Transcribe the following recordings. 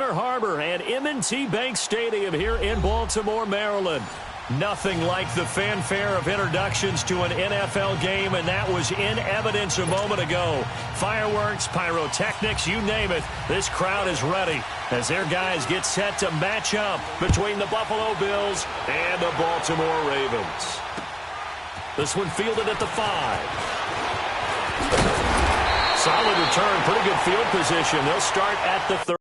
Inner Harbor and M&T Bank Stadium here in Baltimore, Maryland. Nothing like the fanfare of introductions to an NFL game, and that was in evidence a moment ago. Fireworks, pyrotechnics, you name it. This crowd is ready as their guys get set to match up between the Buffalo Bills and the Baltimore Ravens. This one fielded at the 5. Solid return, pretty good field position. They'll start at the 30.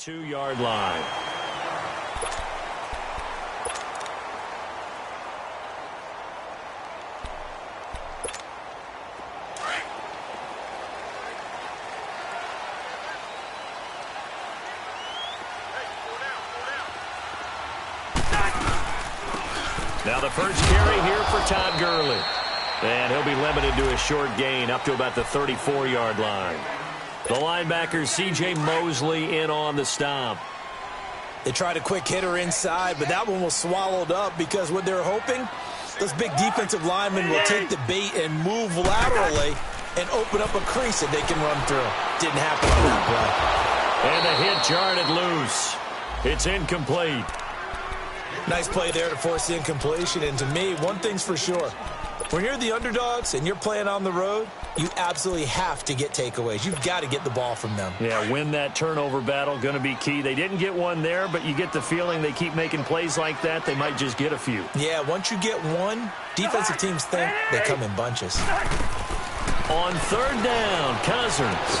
Yard line. Now the first carry here for Todd Gurley. And he'll be limited to a short gain up to about the 34-yard line. The linebacker, C.J. Mosley, in on the stop. They tried a quick hitter inside, but that one was swallowed up because what they're hoping, those big defensive linemen will take the bait and move laterally and open up a crease that they can run through. Didn't happen on that play. And the hit jarred it loose. It's incomplete. Nice play there to force the incompletion. And to me, one thing's for sure. When you're the underdogs and you're playing on the road, you absolutely have to get takeaways. You've got to get the ball from them. Yeah, win that turnover battle, going to be key. They didn't get one there, but you get the feeling they keep making plays like that, they might just get a few. Yeah, once you get one, defensive teams think they come in bunches. On third down, Cousins.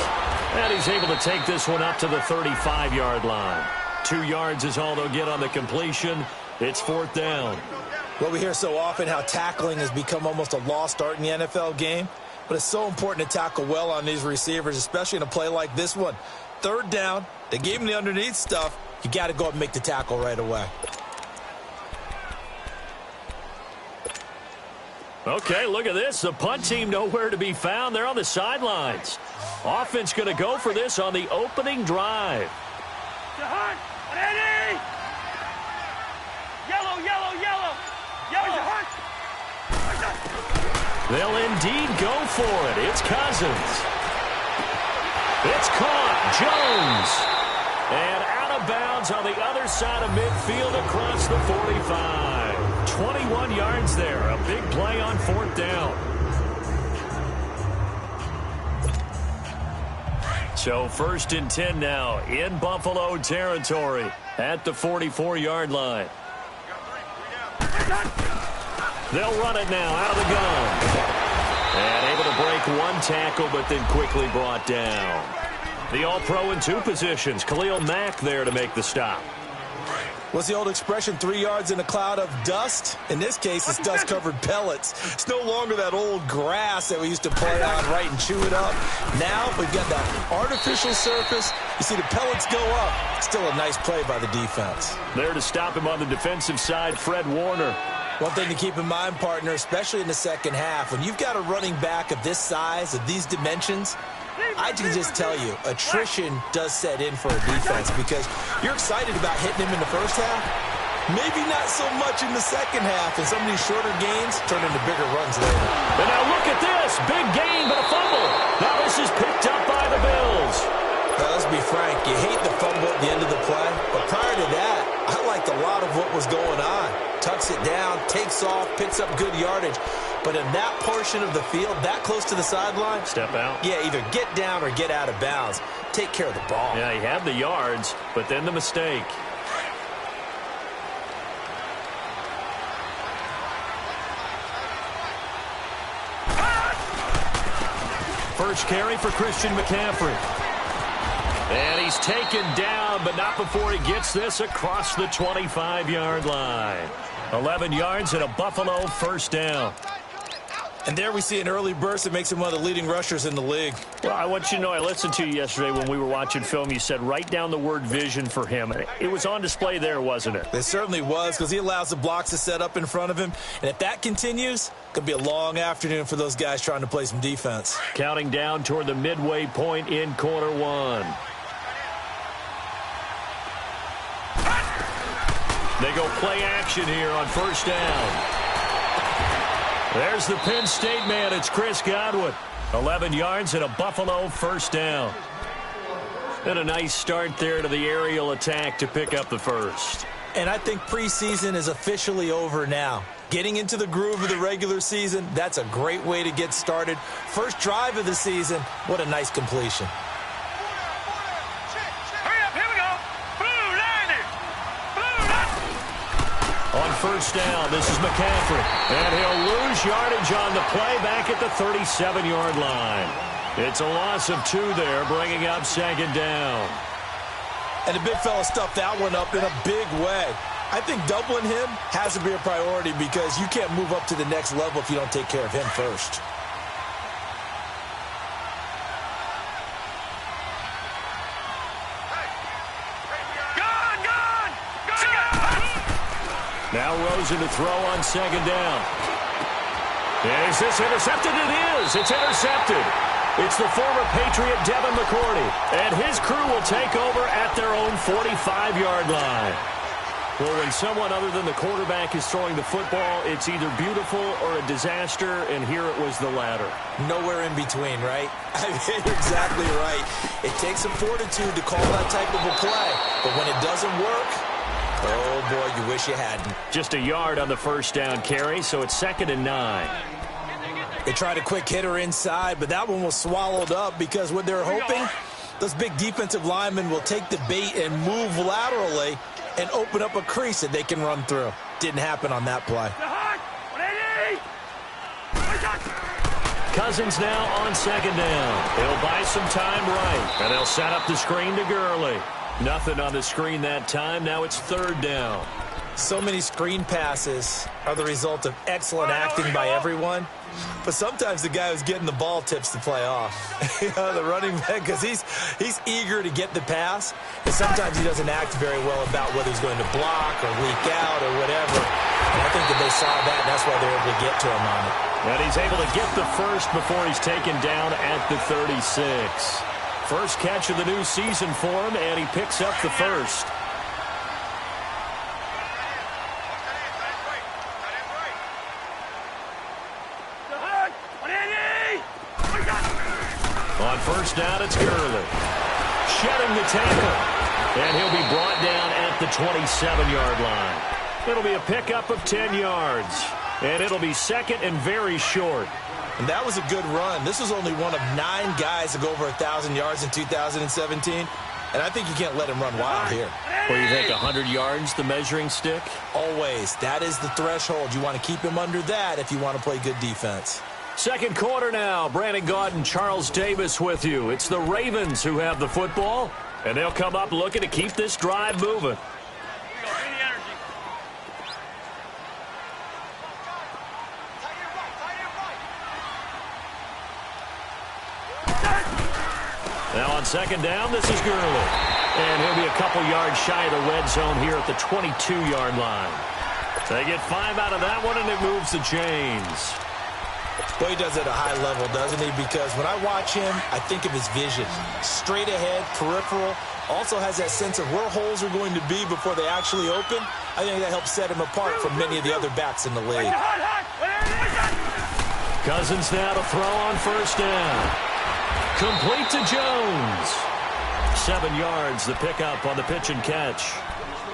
And he's able to take this one up to the 35-yard line. 2 yards is all they'll get on the completion. It's fourth down. Well, we hear so often how tackling has become almost a lost art in the NFL game. But it's so important to tackle well on these receivers, especially in a play like this one. Third down, they gave him the underneath stuff. You got to go up and make the tackle right away. Okay, look at this. The punt team nowhere to be found. They're on the sidelines. Offense going to go for this on the opening drive. Ready? Yellow, yellow, yellow. Yellow. They'll indeed go for it. It's Cousins. It's caught. Jones. And out of bounds on the other side of midfield across the 45. 21 yards there. A big play on fourth down. So first and 10 now in Buffalo territory at the 44-yard line. They'll run it now out of the gun. And able to break one tackle, but then quickly brought down. The All-Pro in 2 positions. Khalil Mack there to make the stop. What's the old expression, 3 yards in a cloud of dust? In this case, it's dust-covered pellets. It's no longer that old grass that we used to play on, right, and chew it up. Now we've got that artificial surface. You see the pellets go up. Still a nice play by the defense. There to stop him on the defensive side, Fred Warner. One thing to keep in mind, partner, especially in the second half, when you've got a running back of this size, of these dimensions, I can just tell you, attrition does set in for a defense because you're excited about hitting him in the first half. Maybe not so much in the second half, and some of these shorter gains turn into bigger runs later. And now look at this. Big gain, but a fumble. Now this is picked up by the Bills. Now, let's be frank. You hate the fumble at the end of the play, but prior to that, I liked a lot of what was going on. Tucks it down, takes off, picks up good yardage. But in that portion of the field, that close to the sideline, step out. Yeah, either get down or get out of bounds. Take care of the ball. Yeah, he had the yards, but then the mistake. First carry for Christian McCaffrey. And he's taken down, but not before he gets this across the 25-yard line. 11 yards and a Buffalo first down. And there we see an early burst that makes him one of the leading rushers in the league. Well, I want you to know, I listened to you yesterday when we were watching film. You said write down the word vision for him. It was on display there, wasn't it? It certainly was, because he allows the blocks to set up in front of him. And if that continues, it could be a long afternoon for those guys trying to play some defense. Counting down toward the midway point in quarter one. They go play action here on first down. There's the Penn State man. It's Chris Godwin. 11 yards and a Buffalo first down. And a nice start there to the aerial attack to pick up the first. And I think preseason is officially over now. Getting into the groove of the regular season, that's a great way to get started. First drive of the season, what a nice completion. On first down, this is McCaffrey. And he'll lose yardage on the play back at the 37-yard line. It's a loss of 2 there, bringing up second down. And the big fella stuffed that one up in a big way. I think doubling him has to be a priority because you can't move up to the next level if you don't take care of him first. Now Rosen to throw on second down. And is this intercepted? It is. It's intercepted. It's the former Patriot Devin McCourty. And his crew will take over at their own 45-yard line. Well, when someone other than the quarterback is throwing the football, it's either beautiful or a disaster, and here it was the latter. Nowhere in between, right? I mean, you're exactly right. It takes some fortitude to call that type of a play. But when it doesn't work, oh, boy, you wish you hadn't. Just a yard on the first down carry, so it's 2nd and 9. They tried a quick hitter inside, but that one was swallowed up because what they're hoping, those big defensive linemen will take the bait and move laterally and open up a crease that they can run through. Didn't happen on that play. Cousins now on second down. He'll buy some time right, and they'll set up the screen to Gurley. Nothing on the screen that time. Now it's 3rd down. So many screen passes are the result of excellent acting by everyone. But sometimes the guy who's getting the ball tips the play off. You know, the running back, because he's eager to get the pass. And sometimes he doesn't act very well about whether he's going to block or leak out or whatever. And I think that they saw that, and that's why they're able to get to him on it. And he's able to get the first before he's taken down at the 36. First catch of the new season for him, and he picks up the first. On first down, it's Gurley. Shedding the tackle. And he'll be brought down at the 27-yard line. It'll be a pickup of 10 yards. And it'll be 2nd and very short. And that was a good run. This was only one of 9 guys to go over 1,000 yards in 2017. And I think you can't let him run wild here. Well, you think 100 yards, the measuring stick? Always. That is the threshold. You want to keep him under that if you want to play good defense. Second quarter now. Brandon Gaudin, Charles Davis with you. It's the Ravens who have the football, and they'll come up looking to keep this drive moving. Now on second down, this is Gurley. And he'll be a couple yards shy of the red zone here at the 22-yard line. They get 5 out of that one, and it moves the chains. Well, he does it at a high level, doesn't he? Because when I watch him, I think of his vision. Straight ahead, peripheral. Also has that sense of where holes are going to be before they actually open. I think that helps set him apart from many of the other backs in the league. Cousins now to throw on first down. Complete to Jones. 7 yards, the pickup on the pitch and catch.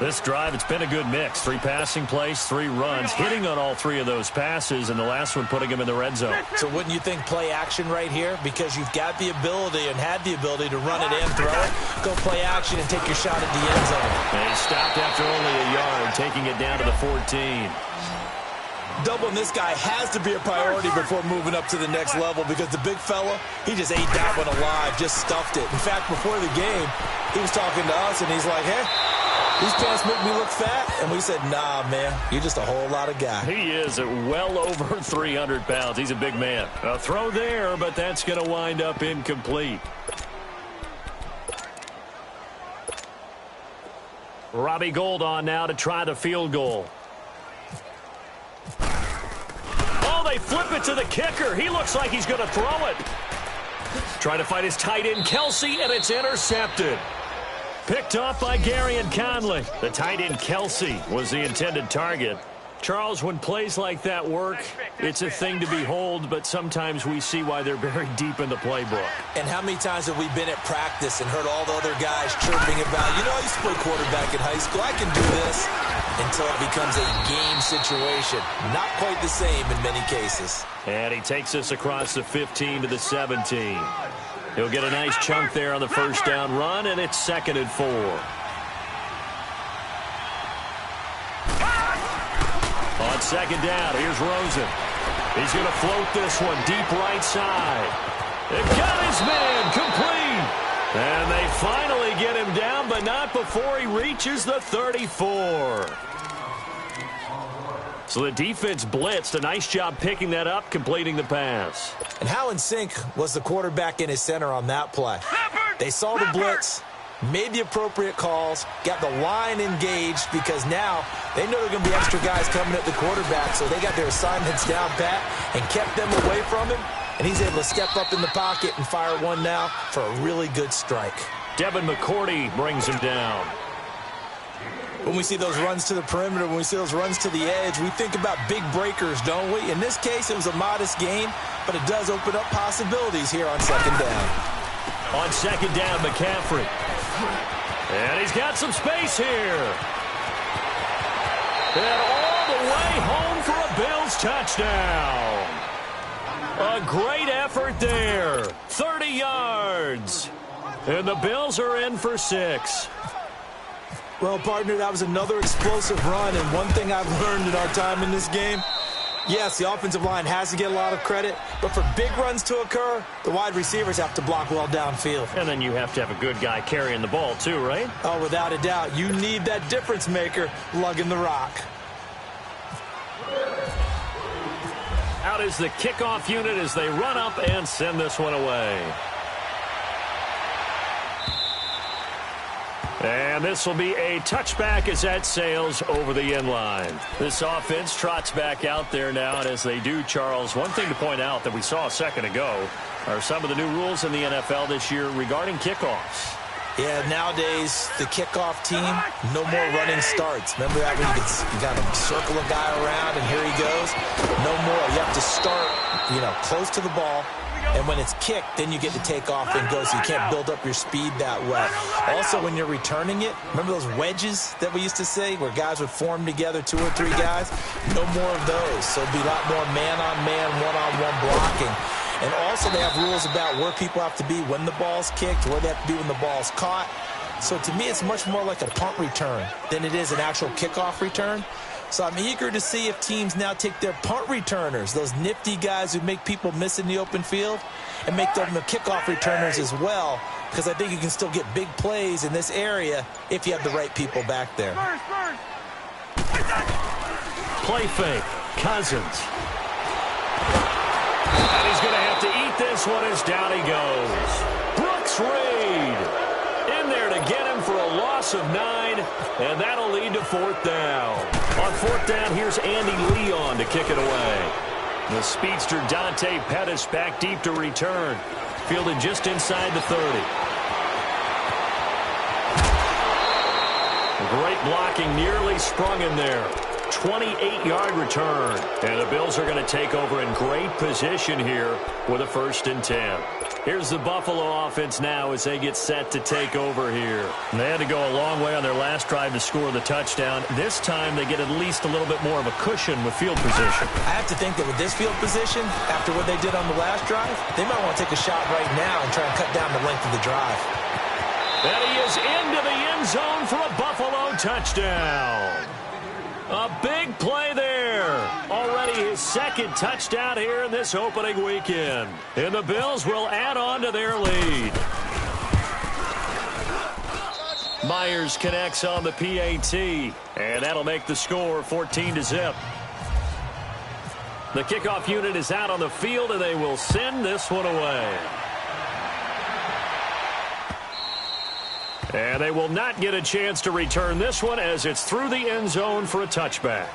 This drive, it's been a good mix. 3 passing plays, 3 runs, hitting on all 3 of those passes, and the last one putting him in the red zone. So wouldn't you think play action right here? Because you've got the ability and had the ability to run it in, throw it, go play action and take your shot at the end zone. And he stopped after only a yard, taking it down to the 14. Doubling this guy has to be a priority before moving up to the next level because the big fella, he just ate that one alive, just stuffed it. In fact, before the game, he was talking to us, and he's like, hey, These pants make me look fat. And we said, nah, man, you're just a whole lot of guy. He is at well over 300 pounds. He's a big man. A throw there, but that's going to wind up incomplete. Robbie Gould on now to try the field goal. Oh, they flip it to the kicker. He looks like he's going to throw it. Trying to fight his tight end, Kelsey, and it's intercepted. Picked off by Gary and Conley. The tight end, Kelsey, was the intended target. Charles, when plays like that work, it's a thing to behold, but sometimes we see why they're buried deep in the playbook. And how many times have we been at practice and heard all the other guys chirping about, you know, I used to play quarterback in high school, I can do this, until it becomes a game situation. Not quite the same in many cases. And he takes us across the 15 to the 17. He'll get a nice chunk there on the first down run, and it's 2nd and 4. On 2nd down, here's Rosen. He's going to float this one deep right side. It got his man complete. And they finally get him down, but not before he reaches the 34. So the defense blitzed. A nice job picking that up, completing the pass. And how in sync was the quarterback and his center on that play? They saw the blitz, made the appropriate calls, got the line engaged, because now they know there are going to be extra guys coming at the quarterback, so they got their assignments down pat and kept them away from him, and he's able to step up in the pocket and fire one now for a really good strike. Devin McCourty brings him down. When we see those runs to the perimeter, when we see those runs to the edge, we think about big breakers, don't we? In this case, it was a modest gain, but it does open up possibilities here on 2nd down. On 2nd down, McCaffrey. And he's got some space here. And all the way home for a Bills touchdown. A great effort there. 30 yards. And the Bills are in for 6. Well, partner, that was another explosive run, and one thing I've learned in our time in this game, yes, the offensive line has to get a lot of credit, but for big runs to occur, the wide receivers have to block well downfield. And then you have to have a good guy carrying the ball too, right? Oh, without a doubt. You need that difference maker lugging the rock. Out is the kickoff unit as they run up and send this one away. And this will be a touchback as that sails over the end line. This offense trots back out there now, and as they do, Charles, one thing to point out that we saw a second ago are some of the new rules in the NFL this year regarding kickoffs. Yeah, nowadays, the kickoff team, no more running starts. Remember that when you got to circle a guy around and here he goes? No more. You have to start, close to the ball. And when it's kicked, then you get to take off and go, so you can't build up your speed that way. Also, when you're returning it, remember those wedges that we used to say where guys would form together, 2 or 3 guys? No more of those. So it'll be a lot more man-on-man, one-on-one blocking. And also they have rules about where people have to be when the ball's kicked, where they have to be when the ball's caught. So to me, it's much more like a punt return than it is an actual kickoff return. So I'm eager to see if teams now take their punt returners, those nifty guys who make people miss in the open field, and make them the kickoff returners as well, because I think you can still get big plays in this area if you have the right people back there. Play fake. Cousins. And he's going to have to eat this one as down he goes. Brooks Reed in there to get him for a loss of 9, and that'll lead to 4th down. On 4th down, here's Andy Leon to kick it away. The speedster Dante Pettis back deep to return. Fielded just inside the 30. Great blocking, nearly sprung in there. 28-yard return. And the Bills are going to take over in great position here with a 1st and 10. Here's the Buffalo offense now as they get set to take over here. And they had to go a long way on their last drive to score the touchdown. This time they get at least a little bit more of a cushion with field position. I have to think that with this field position, after what they did on the last drive, they might want to take a shot right now and try and cut down the length of the drive. And he is into the end zone for a Buffalo touchdown. A big play there. Already his 2nd touchdown here in this opening weekend. And the Bills will add on to their lead. Myers connects on the PAT, and that'll make the score 14-0. The kickoff unit is out on the field, and they will send this one away. And they will not get a chance to return this one as it's through the end zone for a touchback.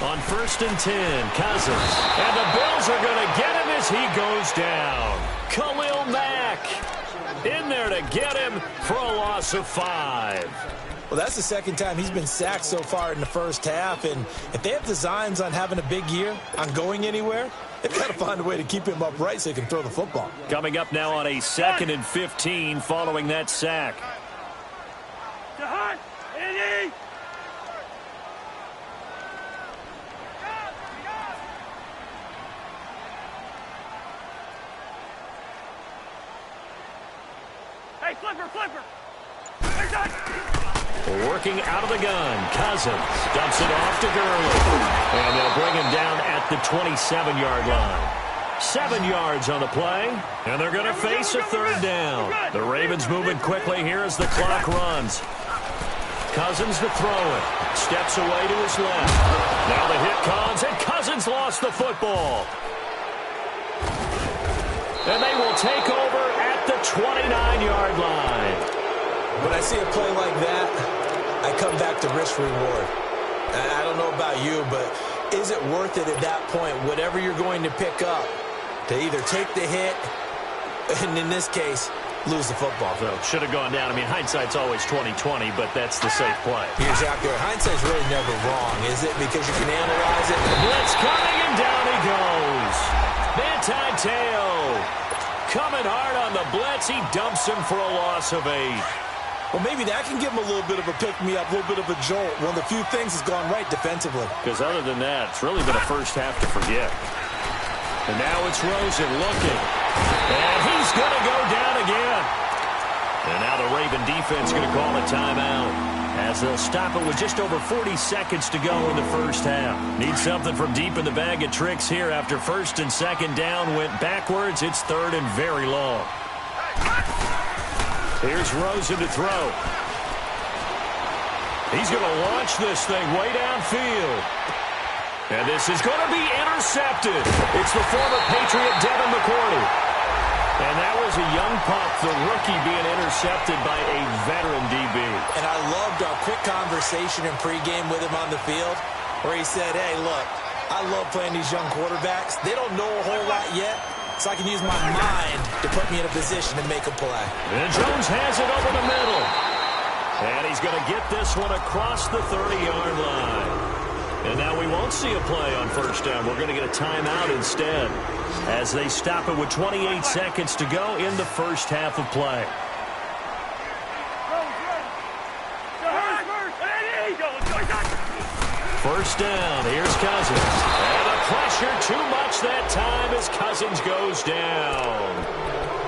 On 1st and 10, Cousins. And the Bills are going to get him as he goes down. Khalil Mack in there to get him for a loss of 5. Well, that's the second time he's been sacked so far in the first half. And if they have designs on having a big year, on going anywhere, they've got to find a way to keep him upright so he can throw the football. Coming up now on a 2nd and 15 following that sack. Working out of the gun, Cousins dumps it off to Gurley. And they'll bring him down at the 27-yard line. 7 yards on the play, and they're going to face a 3rd down. The Ravens moving quickly here as the clock runs. Cousins to throw it. Steps away to his left. Now the hit comes, and Cousins lost the football. And they will take over at the 29-yard line. When I see a play like that, I come back to risk reward. I don't know about you, but is it worth it at that point, whatever you're going to pick up, to either take the hit, and in this case, lose the football? So should have gone down. I mean, hindsight's always 20/20, but that's the safe play. You're exactly right. Hindsight's really never wrong, is it? Because you can analyze it. The blitz coming, and down he goes. Manti-Te'o coming hard on the blitz. He dumps him for a loss of 8. Well, maybe that can give him a little bit of a pick-me-up, a little bit of a jolt. One of the few things has gone right defensively. Because other than that, it's really been a first half to forget. And now it's Rosen looking. And he's going to go down again. And now the Raven defense going to call a timeout as they'll stop it with just over 40 seconds to go in the first half. Need something from deep in the bag of tricks here after 1st and 2nd down went backwards. It's 3rd and very long. Here's Rosen to throw. He's going to launch this thing way downfield. And this is going to be intercepted. It's the former Patriot Devin McCourty. And that was a young pup, the rookie being intercepted by a veteran DB. And I loved our quick conversation in pregame with him on the field where he said, hey, look, I love playing these young quarterbacks. They don't know a whole lot yet. So I can use my mind to put me in a position to make a play. And Jones has it over the middle. And he's going to get this one across the 30-yard line. And now we won't see a play on 1st down. We're going to get a timeout instead as they stop it with 28 seconds to go in the first half of play. First down, here's Cousins. And the pressure too much that time as Cousins goes down.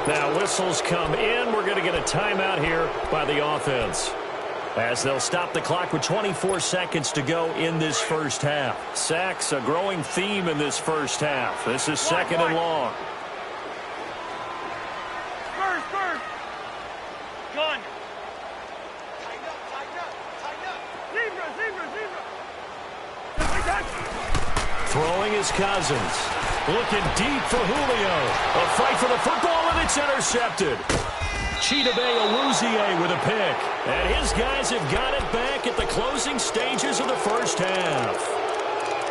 Now whistles come in. We're going to get a timeout here by the offense as they'll stop the clock with 24 seconds to go in this first half. Sacks, a growing theme in this first half. This is 2nd and long. First. Gun. Throwing is Cousins. Looking deep for Julio. A fight for the football, and it's intercepted. Chidobe Awuzie with a pick. And his guys have got it back at the closing stages of the first half.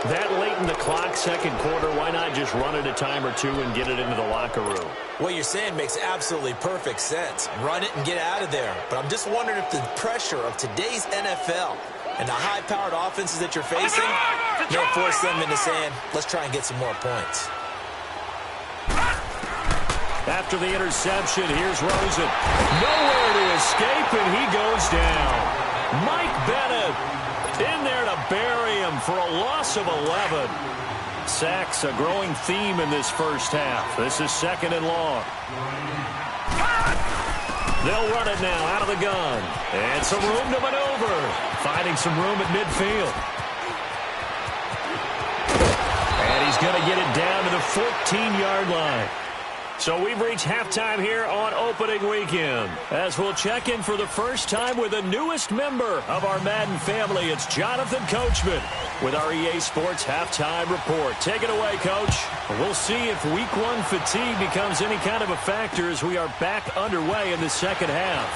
That late in the clock, 2nd quarter, why not just run it a time or two and get it into the locker room? What you're saying makes absolutely perfect sense. Run it and get out of there. But I'm just wondering if the pressure of today's NFL and the high-powered offenses that you're facing may force them into saying, let's try and get some more points. After the interception, here's Rosen. Nowhere to escape, and he goes down. Mike Bennett in there to bury him for a loss of 11. Sacks, a growing theme in this first half. This is 2nd and long. They'll run it now out of the gun. And some room to maneuver. Finding some room at midfield. And he's going to get it down to the 14-yard line. So we've reached halftime here on opening weekend. As we'll check in for the first time with the newest member of our Madden family, it's Jonathan Coachman with our EA Sports halftime report. Take it away, Coach. We'll see if week one fatigue becomes any kind of a factor as we are back underway in the second half.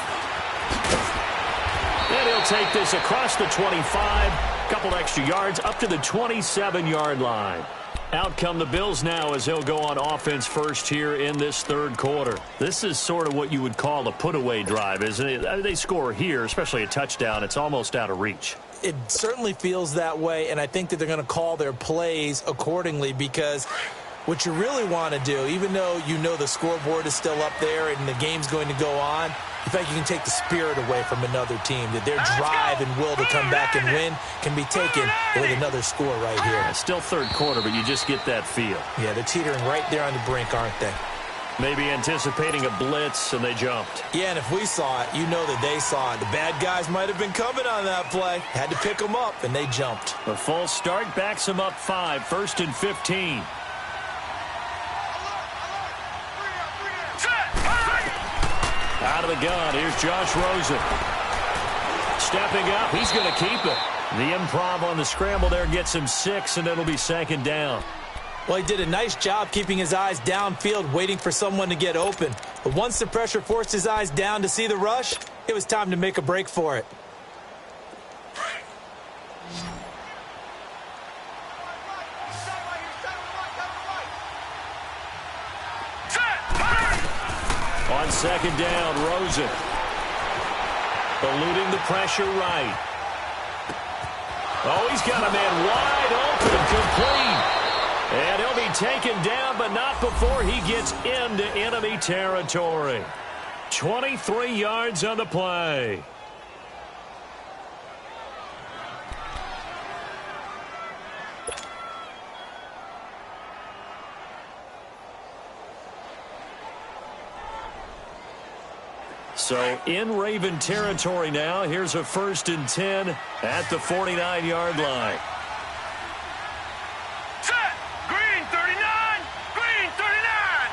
And he'll take this across the 25, couple extra yards up to the 27-yard line. Out come the Bills now as they'll go on offense first here in this third quarter. This is sort of what you would call a put-away drive, isn't it? They score here, especially a touchdown. It's almost out of reach. It certainly feels that way, and I think that they're going to call their plays accordingly because what you really want to do, even though you know the scoreboard is still up there and the game's going to go on, in fact, you can take the spirit away from another team, that their drive and will to come back and win can be taken with another score right here. It's still third quarter, but you just get that feel. Yeah, they're teetering right there on the brink, aren't they? Maybe anticipating a blitz, and they jumped. Yeah, and if we saw it, you know that they saw it. The bad guys might have been coming on that play. Had to pick them up, and they jumped. A false start backs them up 5, 1st and 15. Out of the gun, here's Josh Rosen. Stepping up, he's going to keep it. The improv on the scramble there gets him 6, and it'll be second down. Well, he did a nice job keeping his eyes downfield, waiting for someone to get open. But once the pressure forced his eyes down to see the rush, it was time to make a break for it. On second down, Rosen. Eluding the pressure right. Oh, he's got a man wide open, complete. And he'll be taken down, but not before he gets into enemy territory. 23 yards on the play. So in Raven territory now. Here's a 1st and 10 at the 49-yard line. Set! Green 39! Green 39!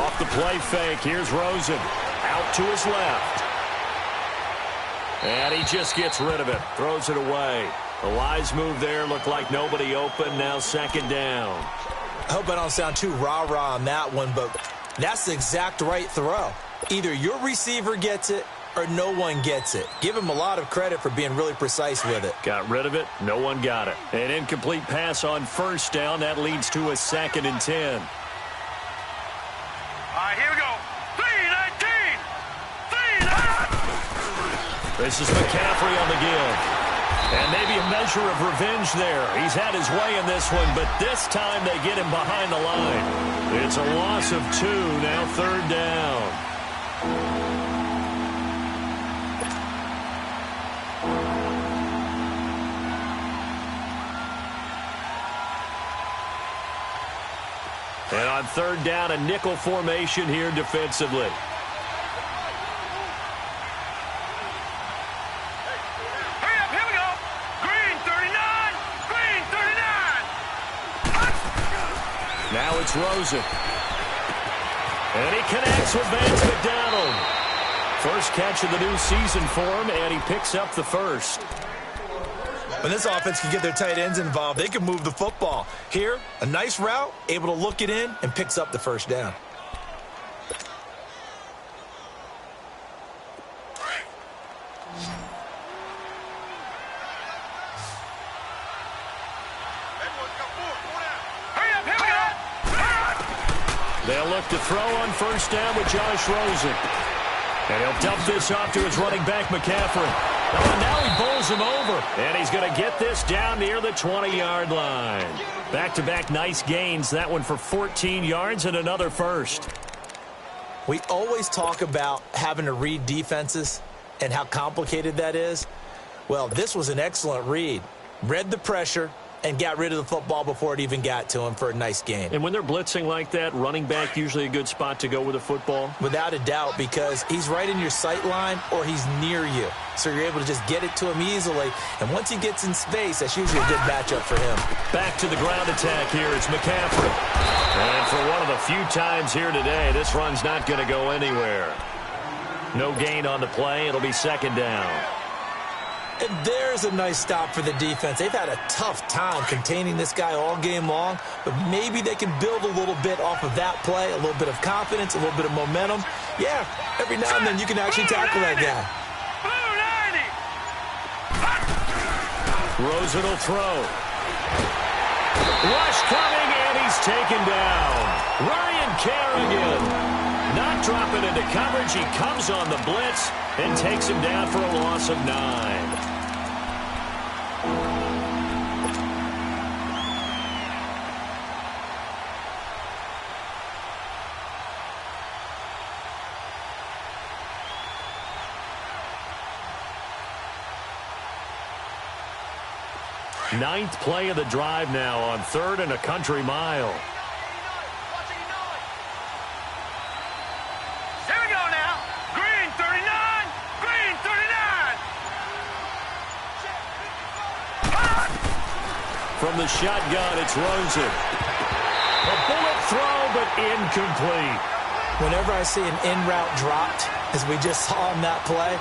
Off the play fake. Here's Rosen. Out to his left. And he just gets rid of it. Throws it away. The wise move there. Looked like nobody open. Now second down. I hope I don't sound too rah-rah on that one, but that's the exact right throw. Either your receiver gets it or no one gets it. Give him a lot of credit for being really precise with it. Got rid of it. No one got it. An incomplete pass on first down. That leads to a 2nd and 10. All right, here we go. 3-19! 3-19! This is McCaffrey on the give. And maybe a measure of revenge there. He's had his way in this one, but this time they get him behind the line. It's a loss of 2, now third down. And on third down, a nickel formation here defensively. Now it's Rosen. And he connects with Vance McDonald. First catch of the new season for him, and he picks up the first. When this offense can get their tight ends involved, they can move the football. Here, a nice route, able to look it in, and picks up the first down. They'll look to throw on first down with Josh Rosen. And he'll dump this off to his running back, McCaffrey. Oh, now he bowls him over. And he's going to get this down near the 20-yard line. Back-to-back nice gains. That one for 14 yards and another first. We always talk about having to read defenses and how complicated that is. Well, this was an excellent read. Read the pressure, and got rid of the football before it even got to him for a nice gain. And when they're blitzing like that, running back usually a good spot to go with the football? Without a doubt, because he's right in your sight line or he's near you. So you're able to just get it to him easily. And once he gets in space, that's usually a good matchup for him. Back to the ground attack here. It's McCaffrey. And for one of the few times here today, this run's not going to go anywhere. No gain on the play. It'll be second down. And there's a nice stop for the defense. They've had a tough time containing this guy all game long, but maybe they can build a little bit off of that play, a little bit of confidence, a little bit of momentum. Yeah, every now and then you can actually tackle that guy. Rosen will throw. Rush coming, and he's taken down. Ryan Kerrigan not dropping into coverage. He comes on the blitz and takes him down for a loss of 9. Ninth play of the drive now on 3rd and a country mile. Here we go now. Green 39. Green 39. From the shotgun, it's Rosen. A bullet throw, but incomplete. Whenever I see an in-route dropped, as we just saw on that play,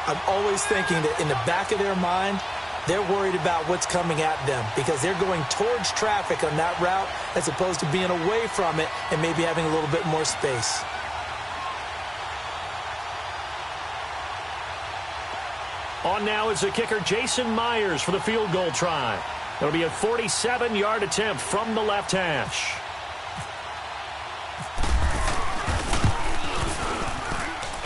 I'm always thinking that in the back of their mind, they're worried about what's coming at them because they're going towards traffic on that route as opposed to being away from it and maybe having a little bit more space. On now is the kicker Jason Myers for the field goal try. It'll be a 47-yard attempt from the left hash.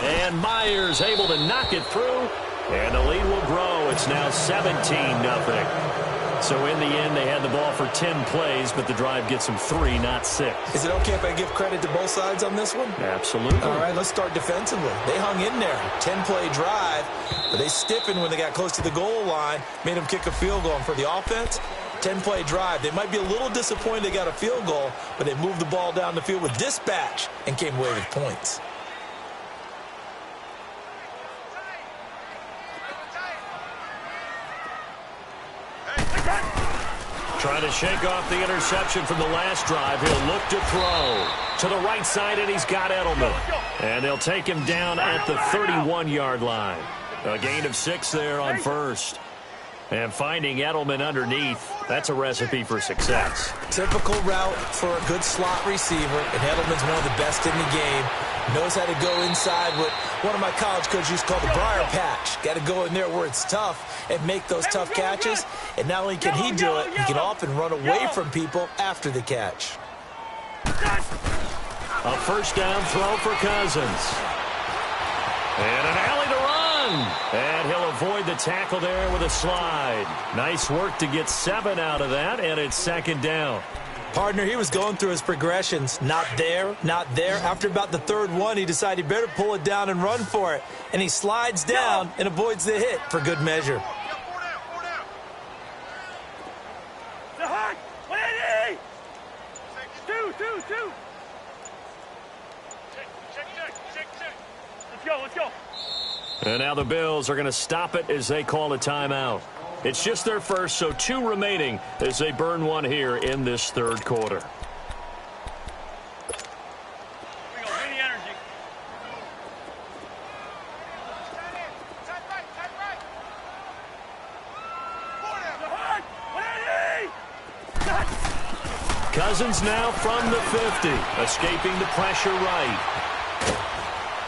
And Myers able to knock it through. And the lead will grow. It's now 17-0. So in the end, they had the ball for 10 plays, but the drive gets them 3, not 6. Is it okay if I give credit to both sides on this one? Absolutely. All right, let's start defensively. They hung in there. 10-play drive, but they stiffened when they got close to the goal line, made them kick a field goal. And for the offense, 10-play drive. They might be a little disappointed they got a field goal, but they moved the ball down the field with dispatch and came away with points. Trying to shake off the interception from the last drive. He'll look to throw to the right side, and he's got Edelman. And they'll take him down at the 31-yard line. A gain of 6 there on first. And finding Edelman underneath, that's a recipe for success. Typical route for a good slot receiver, and Edelman's one of the best in the game. Knows how to go inside what one of my college coaches used to call the briar patch. Got to go in there where it's tough and make those tough catches. And not only can he do it, he can often run away from people after the catch. A first down throw for Cousins. And an alley to run. And he'll avoid the tackle there with a slide. Nice work to get 7 out of that, and it's second down. Partner, he was going through his progressions. Not there, not there. After about the third one, he decided he better pull it down and run for it. And he slides down and avoids the hit for good measure. Let's go. And now the Bills are going to stop it as they call a timeout. It's just their first, so 2 remaining as they burn one here in this third quarter. Here we go. Bring the energy. Cousins now from the 50, escaping the pressure right.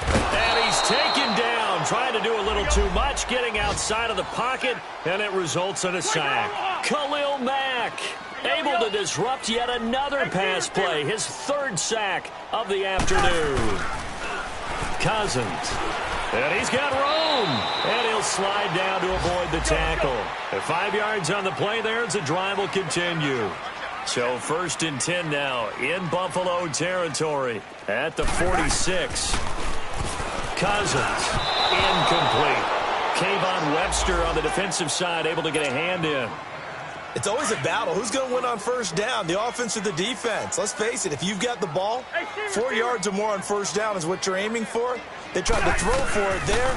And he's taken down, trying to do a little too much, getting outside of the pocket, and it results in a sack. Khalil Mack able to disrupt yet another pass play, his 3rd sack of the afternoon. Cousins, and he's got room, and he'll slide down to avoid the tackle. At 5 yards on the play there, as the drive will continue. So 1st and 10 now in Buffalo territory at the 46. Cousins, incomplete. Kayvon Webster on the defensive side able to get a hand in. It's always a battle. Who's going to win on first down, the offense or the defense? Let's face it, if you've got the ball, 4 yards or more on first down is what you're aiming for. They tried to throw for it there.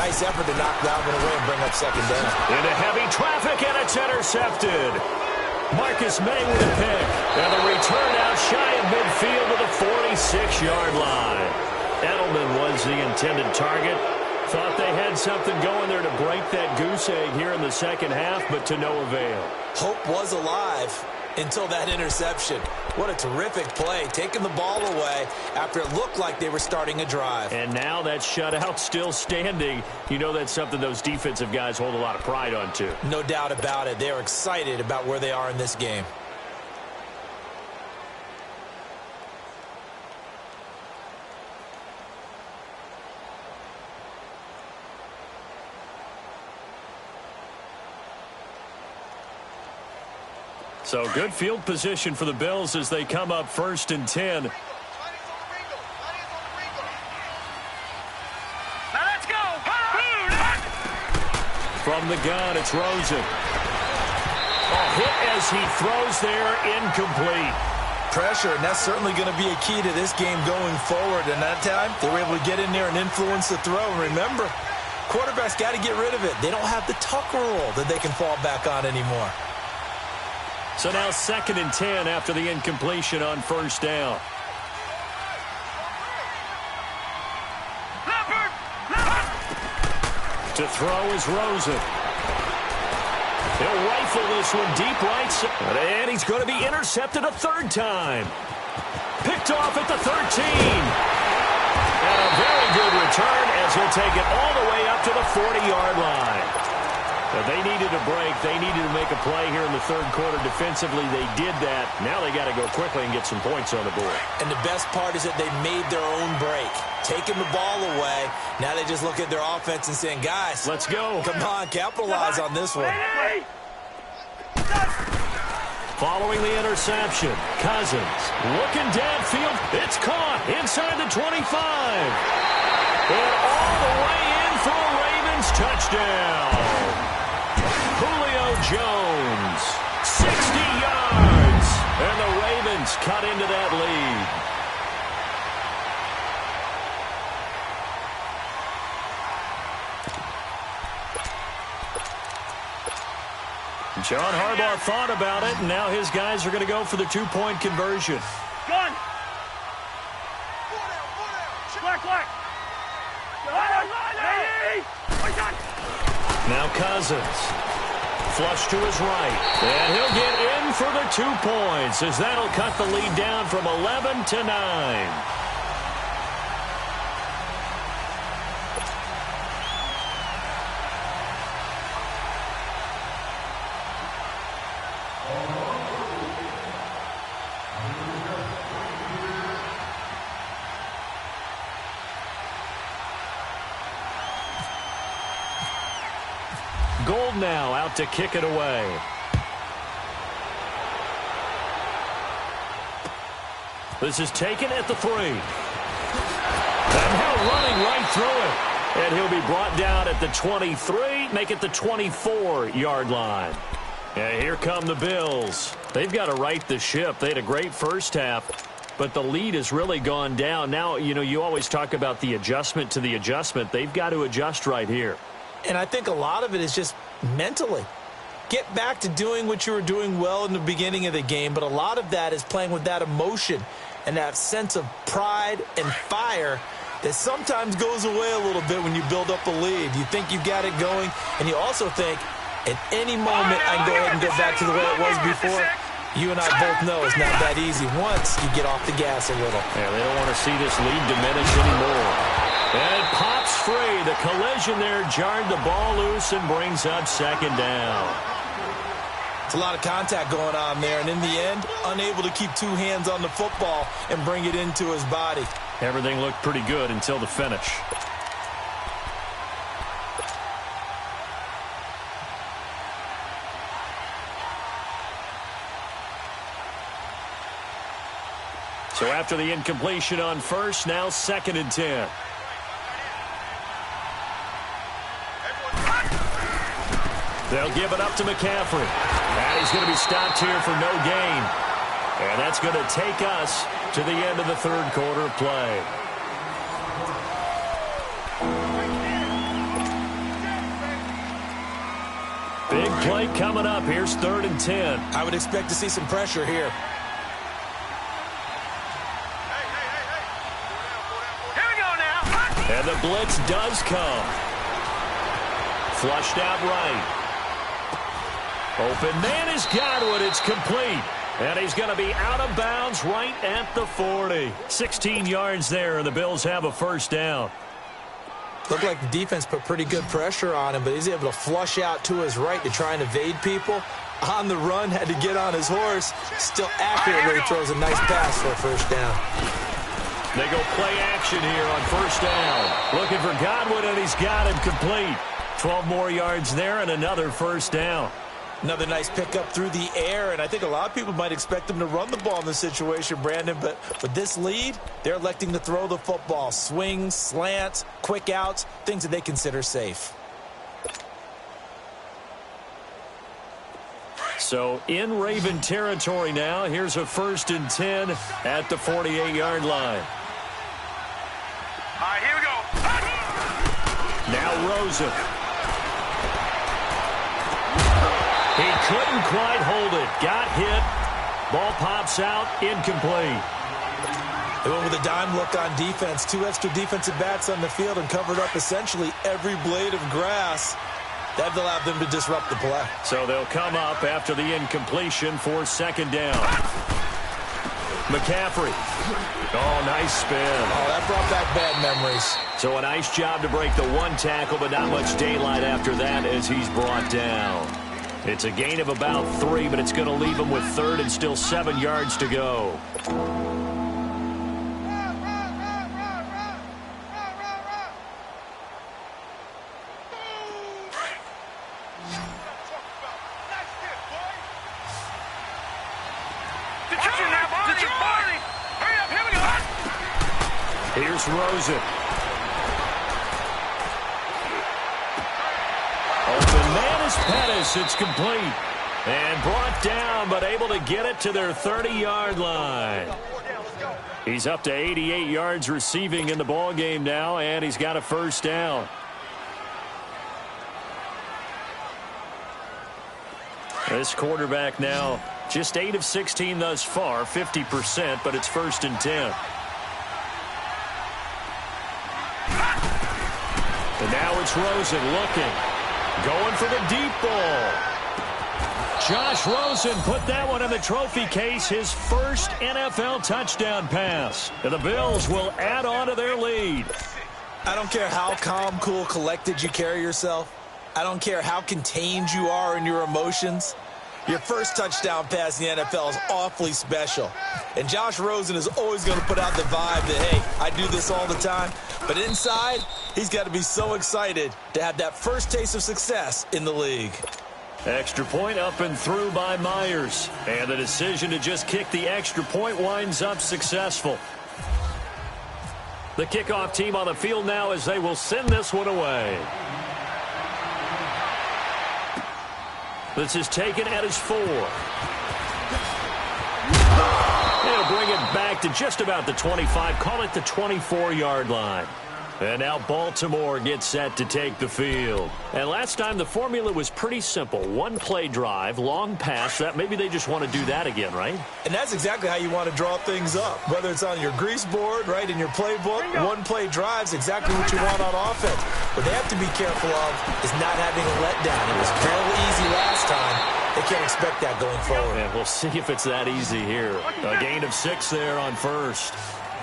Nice effort to knock that one away and bring up second down. Into heavy traffic, and it's intercepted. Marcus May with a pick. And the return out shy of midfield to the 46-yard line. Edelman was the intended target. Thought they had something going there to break that goose egg here in the second half, but to no avail. Hope was alive until that interception. What a terrific play, taking the ball away after it looked like they were starting a drive. And now that shutout still standing. You know that's something those defensive guys hold a lot of pride on, too. No doubt about it. They're excited about where they are in this game. So good field position for the Bills as they come up 1st and 10. Now let's go. From the gun, it's Rosen. A hit as he throws there, incomplete. Pressure, and that's certainly going to be a key to this game going forward. And that time, they were able to get in there and influence the throw. And remember, quarterbacks got to get rid of it. They don't have the Tucker rule that they can fall back on anymore. So now 2nd and 10 after the incompletion on first down. To throw is Rosen. He'll rifle this one deep right side. And he's going to be intercepted a 3rd time. Picked off at the 13. And a very good return as he'll take it all the way up to the 40-yard line. But they needed a break. They needed to make a play here in the 3rd quarter. Defensively, they did that. Now they got to go quickly and get some points on the board. And the best part is that they made their own break. Taking the ball away. Now they just look at their offense and saying, guys, let's go. Come on, capitalize on this one. Following the interception, Cousins looking downfield. It's caught inside the 25. And all the way in for a Ravens touchdown. Julio Jones, 60 yards, and the Ravens cut into that lead. John Harbaugh thought about it, and now his guys are going to go for the 2-point conversion. Gun. Black. Now Cousins. Flush to his right. And he'll get in for the 2 points as that'll cut the lead down from 11 to 9. Gold now out to kick it away. This is taken at the 3. And now running right through it. And he'll be brought down at the 23, make it the 24-yard line. And here come the Bills. They've got to right the ship. They had a great first half, but the lead has really gone down. Now, you know, you always talk about the adjustment to the adjustment. They've got to adjust right here. And I think a lot of it is just mentally. Get back to doing what you were doing well in the beginning of the game, but a lot of that is playing with that emotion and that sense of pride and fire that sometimes goes away a little bit when you build up a lead. You think you've got it going, and you also think at any moment I can go ahead and go back to the way it was before. You and I both know it's not that easy once you get off the gas a little. Yeah, they don't want to see this lead diminish anymore. And it pops free. The collision there jarred the ball loose and brings up 2nd down. It's a lot of contact going on there, and in the end, unable to keep 2 hands on the football and bring it into his body. Everything looked pretty good until the finish. So after the incompletion on first, now 2nd and 10. They'll give it up to McCaffrey. And he's going to be stopped here for no gain. And that's going to take us to the end of the third quarter of play. Big play coming up. Here's 3rd and 10. I would expect to see some pressure here. Here we go now. And the blitz does come. Flushed out right. Open man is Godwin. It's complete. And he's going to be out of bounds right at the 40. 16 yards there, and the Bills have a first down. Looked like the defense put pretty good pressure on him, but he's able to flush out to his right to try and evade people. On the run, had to get on his horse. Still accurately throws a nice pass for a first down. They go play action here on first down. Looking for Godwin, and he's got him complete. 12 more yards there and another first down. Another nice pickup through the air, and I think a lot of people might expect them to run the ball in this situation, Brandon, but with this lead, they're electing to throw the football. Swings, slants, quick outs, things that they consider safe. So in Raven territory now, here's a 1st and 10 at the 48-yard line. All right, here we go. Now Rosen. He couldn't quite hold it. Got hit. Ball pops out. Incomplete. They went with a dime look on defense. 2 extra defensive backs on the field and covered up essentially every blade of grass. That allowed them to disrupt the play. So they'll come up after the incompletion for 2nd down. McCaffrey. Oh, nice spin. Oh, that brought back bad memories. So a nice job to break the 1 tackle, but not much daylight after that as he's brought down. It's a gain of about 3, but it's going to leave him with 3rd and still 7 yards to go. Hurry up, here we go. Here's Rosen. Open man is Pettis. It's complete. And brought down, but able to get it to their 30-yard line. He's up to 88 yards receiving in the ballgame now, and he's got a first down. This quarterback now just 8 of 16 thus far, 50%, but it's 1st and 10. And now it's Rosen looking. Going for the deep ball. Josh Rosen put that one in the trophy case, his first NFL touchdown pass. And the Bills will add on to their lead. I don't care how calm, cool, collected you carry yourself. I don't care how contained you are in your emotions. Your first touchdown pass in the NFL is awfully special. And Josh Rosen is always going to put out the vibe that, hey, I do this all the time. But inside, he's got to be so excited to have that first taste of success in the league. Extra point up and through by Myers. And the decision to just kick the extra point winds up successful. The kickoff team on the field now as they will send this one away. This is taken at his 4. He'll bring it back to just about the 25. Call it the 24-yard line. And now Baltimore gets set to take the field. And last time the formula was pretty simple. 1-play drive, long pass. That maybe they just want to do that again, right? And that's exactly how you want to draw things up. Whether it's on your grease board, right, in your playbook, 1-play drive's exactly what you want on offense. What they have to be careful of is not having a letdown. It was fairly easy last time. They can't expect that going forward. And we'll see if it's that easy here. A gain of 6 there on first.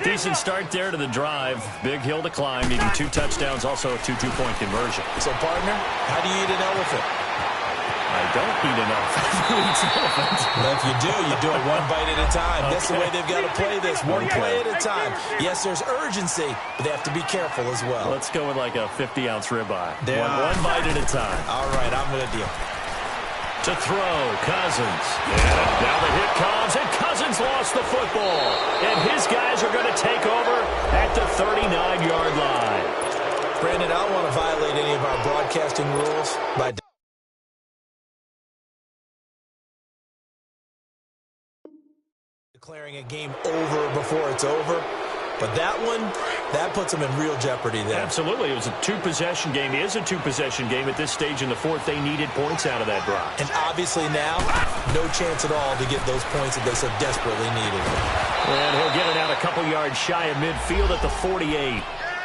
Decent start there to the drive. Big hill to climb. Needing 2 touchdowns, also a 2 two-point conversion. So, partner, how do you eat an elephant? I don't eat an elephant. Who eats an elephant? Well, if you do it 1 bite at a time. Okay. That's the way they've got to play this. 1 play at a time. Yes, there's urgency, but they have to be careful as well. Let's go with like a 50-ounce ribeye. Yeah. One bite at a time. All right, I'm with you. To throw, Cousins. And now the hit comes, and Cousins lost the football. And his guys are going to take over at the 39-yard line. Brandon, I don't want to violate any of our broadcasting rules by Declaring a game over before it's over. But that one, that puts them in real jeopardy there. Absolutely. It was a two-possession game. It is a two-possession game at this stage in the fourth. They needed points out of that drive. And obviously now, no chance at all to get those points that they so desperately needed. And he'll get it out a couple yards shy of midfield at the 48.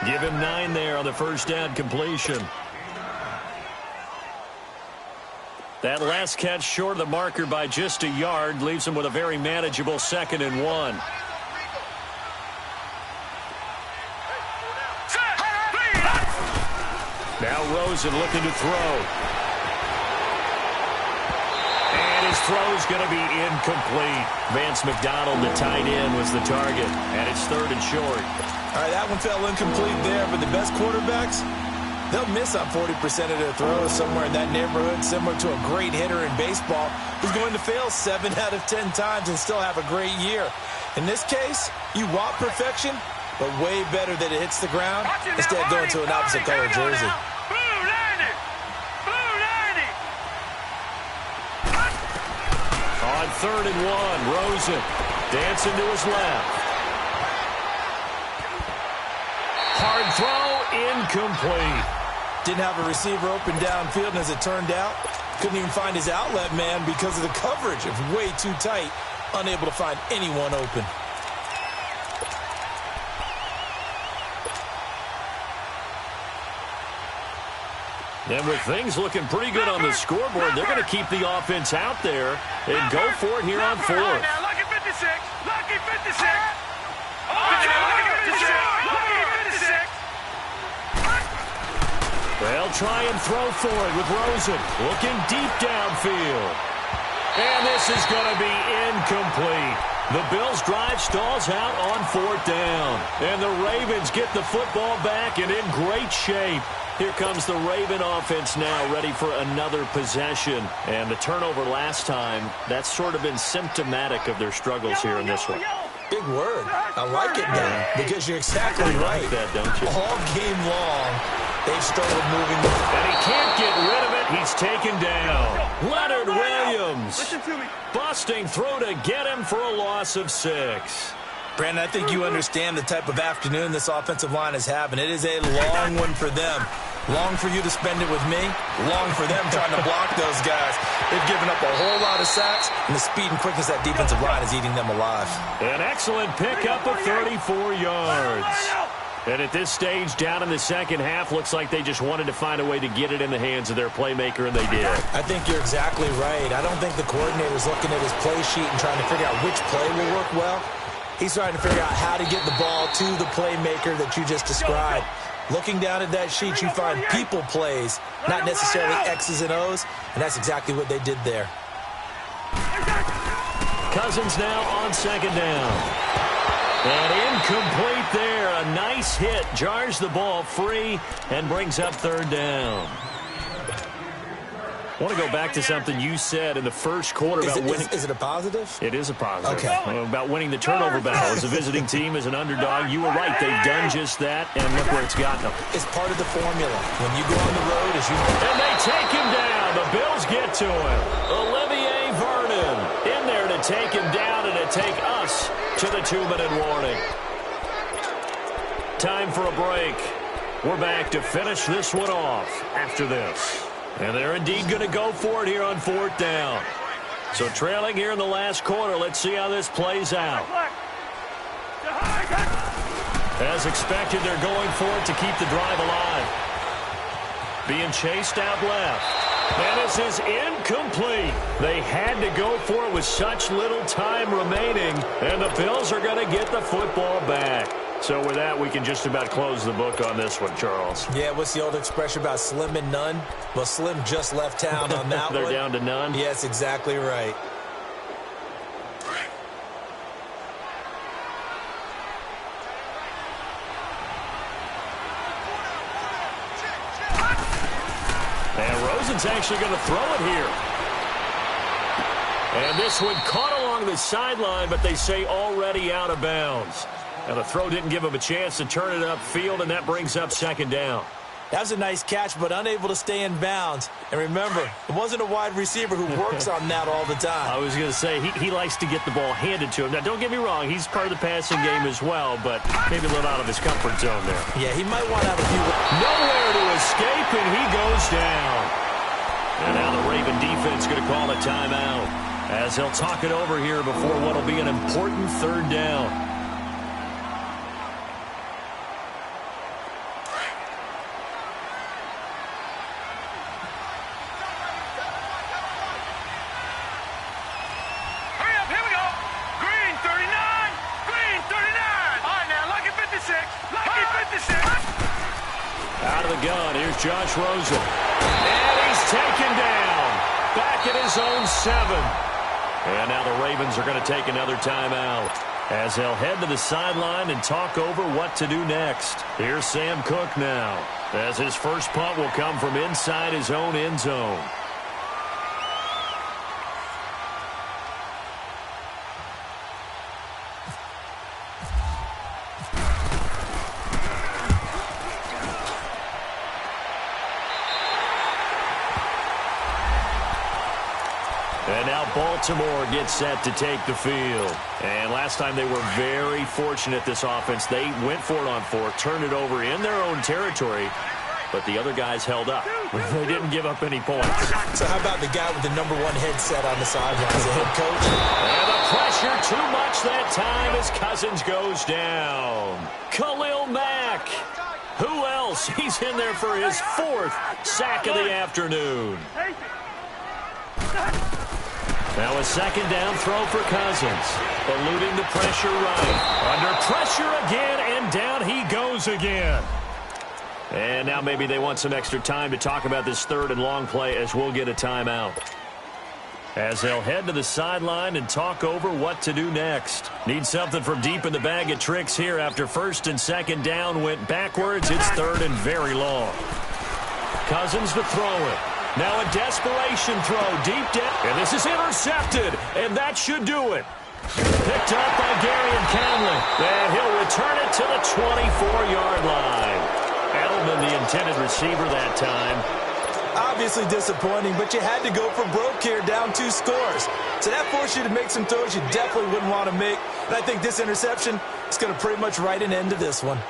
Give him 9 there on the first down completion. That last catch short of the marker by just a yard leaves him with a very manageable 2nd and 1. Now Rosen looking to throw. And his throw's going to be incomplete. Vance McDonald, the tight end, was the target. And it's 3rd and short. All right, that one fell incomplete there. But the best quarterbacks, they'll miss on 40% of their throws somewhere in that neighborhood, similar to a great hitter in baseball who's going to fail 7 out of 10 times and still have a great year. In this case, you want perfection, but way better that it hits the ground instead of going to an opposite color jersey. On 3rd and 1, Rosen dancing to his left. Hard throw, incomplete. Didn't have a receiver open downfield, and as it turned out, couldn't even find his outlet man because of the coverage. It was way too tight, unable to find anyone open. And with things looking pretty good on the scoreboard, they're going to keep the offense out there and go for it here on 4th. Lucky 56. Lucky 56. Lucky 56. Lucky 56. They'll try and throw for it with Rosen looking deep downfield. And this is going to be incomplete. The Bills' drive stalls out on 4th down. And the Ravens get the football back and in great shape. Here comes the Raven offense now, ready for another possession. And the turnover last time, that's sort of been symptomatic of their struggles here in this one. Big word. I like it now because you're exactly right. You like that, don't you? All game long, they've struggled moving the ball. And he can't get rid of it. He's taken down. Leonard Williams busting through to get him for a loss of 6. Brandon, I think you understand the type of afternoon this offensive line is having. It is a long one for them. Long for you to spend it with me. Long for them trying to block those guys. They've given up a whole lot of sacks, and the speed and quickness of that defensive line is eating them alive. An excellent pickup of 34 yards. And at this stage, down in the second half, looks like they just wanted to find a way to get it in the hands of their playmaker, and they did. I think you're exactly right. I don't think the coordinator's looking at his play sheet and trying to figure out which play will work well. He's trying to figure out how to get the ball to the playmaker that you just described. Looking down at that sheet, you find people plays, not necessarily X's and O's, and that's exactly what they did there. Cousins now on 2nd down. And incomplete there. A nice hit. Jars the ball free and brings up 3rd down. I want to go back to something you said in the first quarter about winning. Is it a positive? It is a positive. Okay. About winning the turnover battle as a visiting team, as an underdog. You were right. They've done just that, and look where it's gotten them. It's part of the formula. When you go on the road, as you... And they take him down. The Bills get to him. Olivier Vernon in there to take him down and to take us to the 2-minute warning. Time for a break. We're back to finish this one off after this. And they're indeed going to go for it here on 4th down. So trailing here in the last quarter, let's see how this plays out. As expected, they're going for it to keep the drive alive. Being chased out left. And this is incomplete. They had to go for it with such little time remaining. And the Bills are going to get the football back. So with that, we can just about close the book on this one, Charles. Yeah, what's the old expression about slim and none? Well, Slim just left town on that They're one. down to none? Yes, exactly right. And Rosen's actually going to throw it here. And this one caught along the sideline, but they say already out of bounds. And the throw didn't give him a chance to turn it upfield, and that brings up 2nd down. That was a nice catch, but unable to stay in bounds. And remember, it wasn't a wide receiver who works on that all the time. I was going to say, he likes to get the ball handed to him. Now, don't get me wrong, he's part of the passing game as well, but maybe a little out of his comfort zone there. Yeah, he might want to have a few... Nowhere to escape, and he goes down. And now the Raven defense going to call a timeout as they'll talk it over here before what will be an important third down. Out of the gun, here's Josh Rosen. And he's taken down. Back at his own 7. And now the Ravens are going to take another timeout as they'll head to the sideline and talk over what to do next. Here's Sam Cook now as his first punt will come from inside his own end zone. And now Baltimore gets set to take the field. And last time they were very fortunate, this offense. They went for it on 4, turned it over in their own territory, but the other guys held up. They didn't give up any points. So how about the guy with the #1 headset on the sidelines, the head coach? And the pressure too much that time as Cousins goes down. Khalil Mack. Who else? He's in there for his 4th sack of the afternoon. Now a second down throw for Cousins. Eluding the pressure right. Under pressure again, and down he goes again. And now maybe they want some extra time to talk about this 3rd and long play as we'll get a timeout. As they'll head to the sideline and talk over what to do next. Need something from deep in the bag of tricks here after 1st and 2nd down went backwards. It's 3rd and very long. Cousins to throw it. Now a desperation throw deep down. And this is intercepted. And that should do it. Picked up by Gary and Conley. And he'll return it to the 24-yard line. Edelman, the intended receiver that time. Obviously disappointing, but you had to go for broke here, down 2 scores. So that forced you to make some throws you definitely wouldn't want to make. And I think this interception is going to pretty much write an end to this one.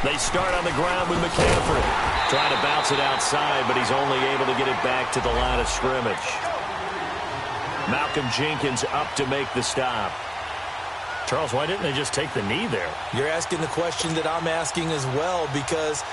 They start on the ground with McCaffrey. Trying to bounce it outside, but he's only able to get it back to the line of scrimmage. Malcolm Jenkins up to make the stop. Charles, why didn't they just take the knee there? You're asking the question that I'm asking as well, because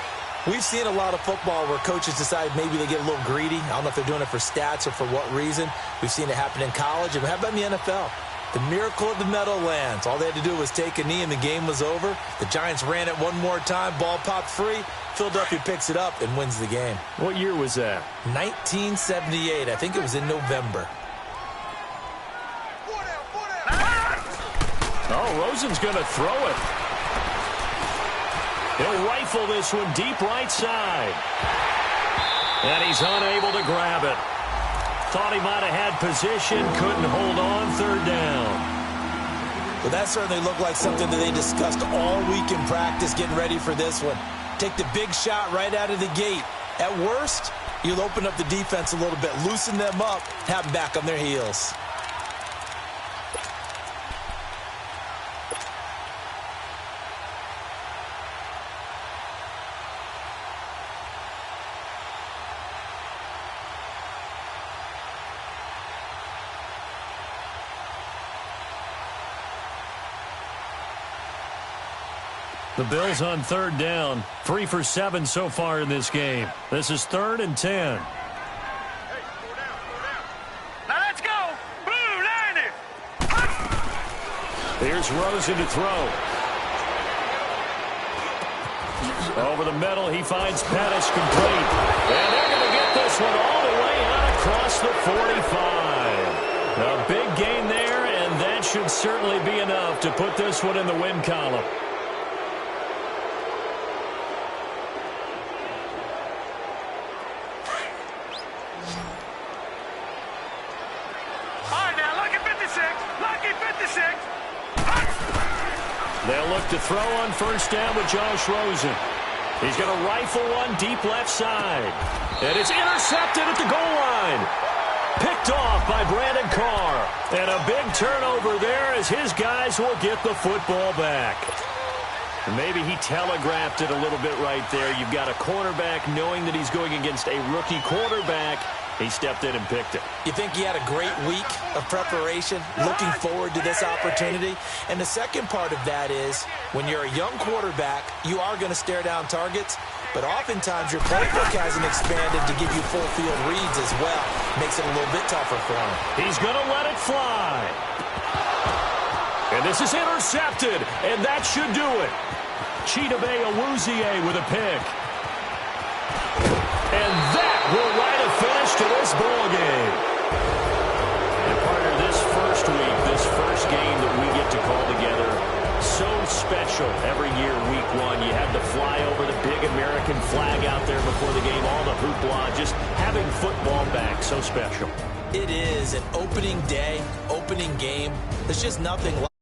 we've seen a lot of football where coaches decide maybe they get a little greedy. I don't know if they're doing it for stats or for what reason. We've seen it happen in college, and how about in the NFL? The miracle of the Meadowlands. All they had to do was take a knee and the game was over. The Giants ran it one more time. Ball popped free. Philadelphia picks it up and wins the game. What year was that? 1978. I think it was in November. Oh, Rosen's going to throw it. He'll rifle this one deep right side. And he's unable to grab it. Thought he might have had position, couldn't hold on, 3rd down. Well, that certainly looked like something that they discussed all week in practice getting ready for this one. Take the big shot right out of the gate. At worst, you'll open up the defense a little bit, loosen them up, have them back on their heels. The Bills on 3rd down. 3 for 7 so far in this game. This is 3rd and 10. Now let's go. Blue 90. Here's Rosen to throw. Over the middle, he finds Pettis complete. And they're going to get this one all the way out across the 45. A big gain there, and that should certainly be enough to put this one in the win column. All right, now, lucky 56. Lucky 56. They'll look to throw on first down with Josh Rosen. He's going to rifle one deep left side. And it's intercepted at the goal line. Picked off by Brandon Carr. And a big turnover there as his guys will get the football back. Maybe he telegraphed it a little bit right there. You've got a cornerback knowing that he's going against a rookie quarterback. He stepped in and picked it. You think he had a great week of preparation, looking forward to this opportunity? And the second part of that is, when you're a young quarterback, you are going to stare down targets, but oftentimes your playbook hasn't expanded to give you full field reads as well. Makes it a little bit tougher for him. He's going to let it fly. And this is intercepted, and that should do it. Chidobe Awuzie with a pick. And that will write a finish to this ball game. And partner, this first week, this first game that we get to call together, so special every year, week one. You had the fly over the big American flag out there before the game, all the hoopla, just having football back, so special. It is an opening day, opening game. There's just nothing like